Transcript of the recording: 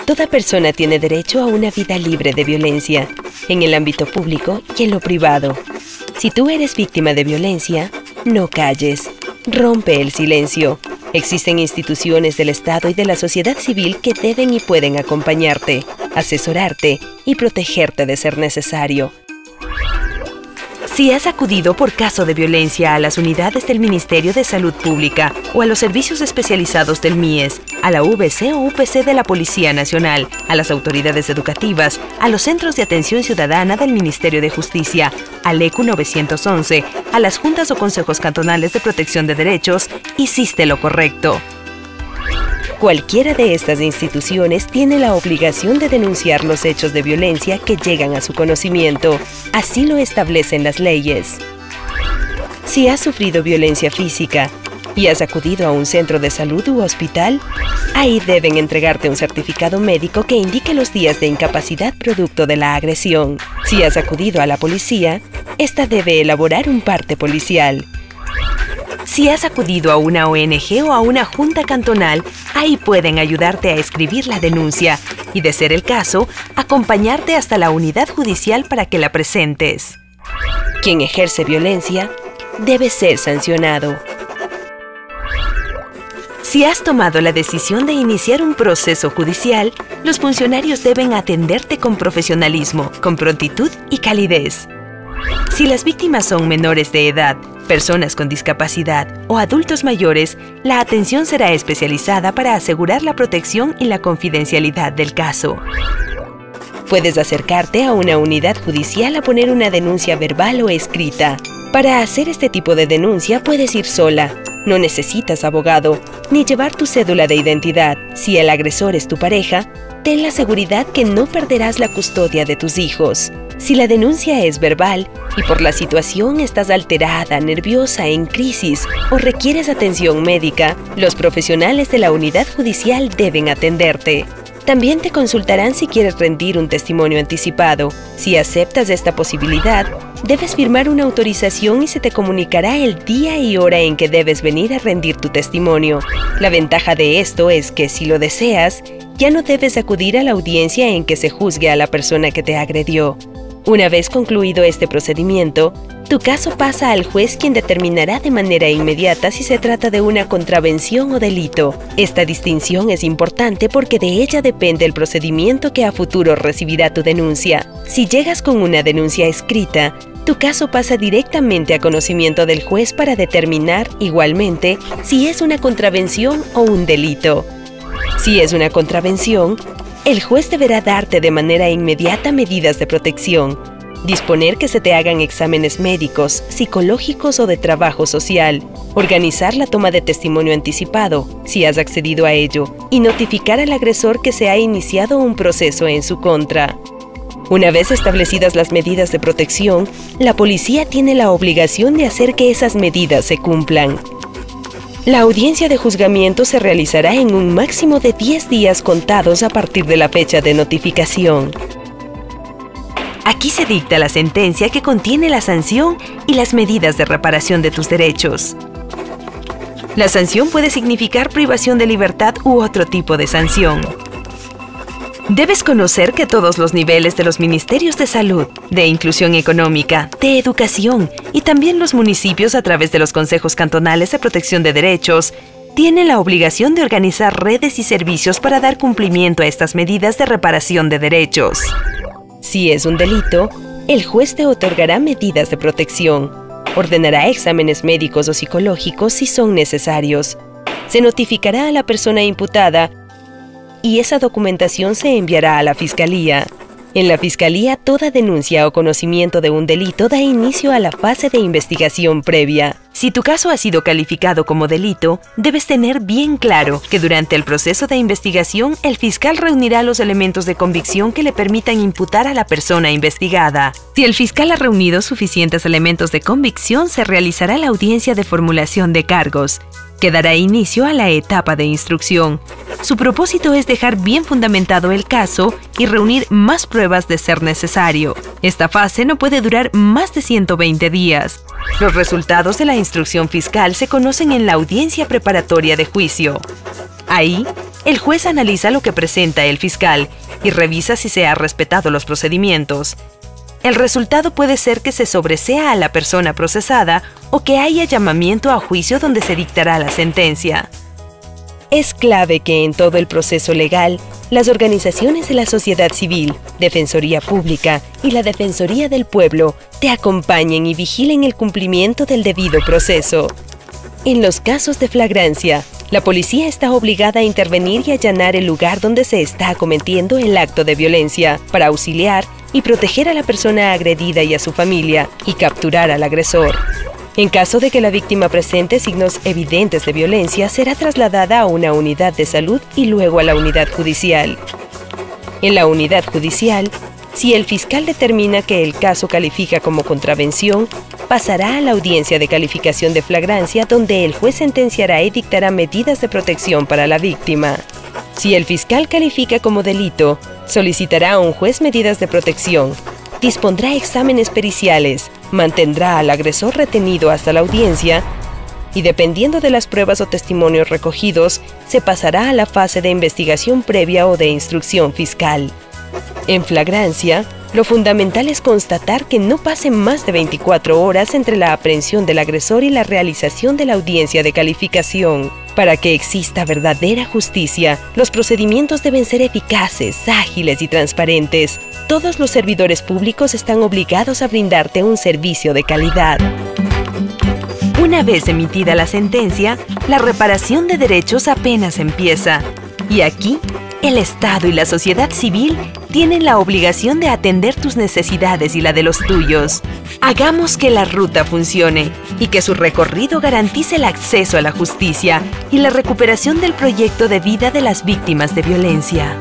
Toda persona tiene derecho a una vida libre de violencia, en el ámbito público y en lo privado. Si tú eres víctima de violencia, no calles, rompe el silencio. Existen instituciones del Estado y de la sociedad civil que deben y pueden acompañarte, asesorarte y protegerte de ser necesario. Si has acudido por caso de violencia a las unidades del Ministerio de Salud Pública o a los servicios especializados del MIES, a la VC o UPC de la Policía Nacional, a las autoridades educativas, a los centros de atención ciudadana del Ministerio de Justicia, al ECU 911, a las juntas o consejos cantonales de protección de derechos, hiciste lo correcto. Cualquiera de estas instituciones tiene la obligación de denunciar los hechos de violencia que llegan a su conocimiento. Así lo establecen las leyes. Si has sufrido violencia física y has acudido a un centro de salud u hospital, ahí deben entregarte un certificado médico que indique los días de incapacidad producto de la agresión. Si has acudido a la policía, esta debe elaborar un parte policial. Si has acudido a una ONG o a una junta cantonal, ahí pueden ayudarte a escribir la denuncia y, de ser el caso, acompañarte hasta la unidad judicial para que la presentes. Quien ejerce violencia debe ser sancionado. Si has tomado la decisión de iniciar un proceso judicial, los funcionarios deben atenderte con profesionalismo, con prontitud y calidez. Si las víctimas son menores de edad, personas con discapacidad o adultos mayores, la atención será especializada para asegurar la protección y la confidencialidad del caso. Puedes acercarte a una unidad judicial a poner una denuncia verbal o escrita. Para hacer este tipo de denuncia puedes ir sola. No necesitas abogado, ni llevar tu cédula de identidad. Si el agresor es tu pareja, ten la seguridad que no perderás la custodia de tus hijos. Si la denuncia es verbal y por la situación estás alterada, nerviosa, en crisis o requieres atención médica, los profesionales de la unidad judicial deben atenderte. También te consultarán si quieres rendir un testimonio anticipado. Si aceptas esta posibilidad, debes firmar una autorización y se te comunicará el día y hora en que debes venir a rendir tu testimonio. La ventaja de esto es que, si lo deseas, ya no debes acudir a la audiencia en que se juzgue a la persona que te agredió. Una vez concluido este procedimiento, tu caso pasa al juez, quien determinará de manera inmediata si se trata de una contravención o delito. Esta distinción es importante porque de ella depende el procedimiento que a futuro recibirá tu denuncia. Si llegas con una denuncia escrita, tu caso pasa directamente a conocimiento del juez para determinar, igualmente, si es una contravención o un delito. Si es una contravención, el juez deberá darte de manera inmediata medidas de protección, disponer que se te hagan exámenes médicos, psicológicos o de trabajo social, organizar la toma de testimonio anticipado, si has accedido a ello, y notificar al agresor que se ha iniciado un proceso en su contra. Una vez establecidas las medidas de protección, la policía tiene la obligación de hacer que esas medidas se cumplan. La audiencia de juzgamiento se realizará en un máximo de 10 días contados a partir de la fecha de notificación. Aquí se dicta la sentencia que contiene la sanción y las medidas de reparación de tus derechos. La sanción puede significar privación de libertad u otro tipo de sanción. Debes conocer que todos los niveles de los ministerios de salud, de inclusión económica, de educación y también los municipios, a través de los consejos cantonales de protección de derechos, tienen la obligación de organizar redes y servicios para dar cumplimiento a estas medidas de reparación de derechos. Si es un delito, el juez te otorgará medidas de protección, ordenará exámenes médicos o psicológicos si son necesarios, se notificará a la persona imputada y esa documentación se enviará a la Fiscalía. En la Fiscalía, toda denuncia o conocimiento de un delito da inicio a la fase de investigación previa. Si tu caso ha sido calificado como delito, debes tener bien claro que durante el proceso de investigación, el fiscal reunirá los elementos de convicción que le permitan imputar a la persona investigada. Si el fiscal ha reunido suficientes elementos de convicción, se realizará la audiencia de formulación de cargos. que dará inicio a la etapa de instrucción. Su propósito es dejar bien fundamentado el caso y reunir más pruebas de ser necesario. Esta fase no puede durar más de 120 días. Los resultados de la instrucción fiscal se conocen en la audiencia preparatoria de juicio. Ahí, el juez analiza lo que presenta el fiscal y revisa si se han respetado los procedimientos. El resultado puede ser que se sobresea a la persona procesada o que haya llamamiento a juicio donde se dictará la sentencia. Es clave que en todo el proceso legal, las organizaciones de la sociedad civil, Defensoría Pública y la Defensoría del Pueblo te acompañen y vigilen el cumplimiento del debido proceso. En los casos de flagrancia, la policía está obligada a intervenir y allanar el lugar donde se está cometiendo el acto de violencia para auxiliar y proteger a la persona agredida y a su familia y capturar al agresor. En caso de que la víctima presente signos evidentes de violencia, será trasladada a una unidad de salud y luego a la unidad judicial. En la unidad judicial, si el fiscal determina que el caso califica como contravención, pasará a la audiencia de calificación de flagrancia, donde el juez sentenciará y dictará medidas de protección para la víctima. Si el fiscal califica como delito, solicitará a un juez medidas de protección, dispondrá exámenes periciales, mantendrá al agresor retenido hasta la audiencia y, dependiendo de las pruebas o testimonios recogidos, se pasará a la fase de investigación previa o de instrucción fiscal. En flagrancia, lo fundamental es constatar que no pasen más de 24 horas entre la aprehensión del agresor y la realización de la audiencia de calificación. Para que exista verdadera justicia, los procedimientos deben ser eficaces, ágiles y transparentes. Todos los servidores públicos están obligados a brindarte un servicio de calidad. Una vez emitida la sentencia, la reparación de derechos apenas empieza. Y aquí, el Estado y la sociedad civil tienen la obligación de atender tus necesidades y la de los tuyos. Hagamos que la ruta funcione y que su recorrido garantice el acceso a la justicia y la recuperación del proyecto de vida de las víctimas de violencia.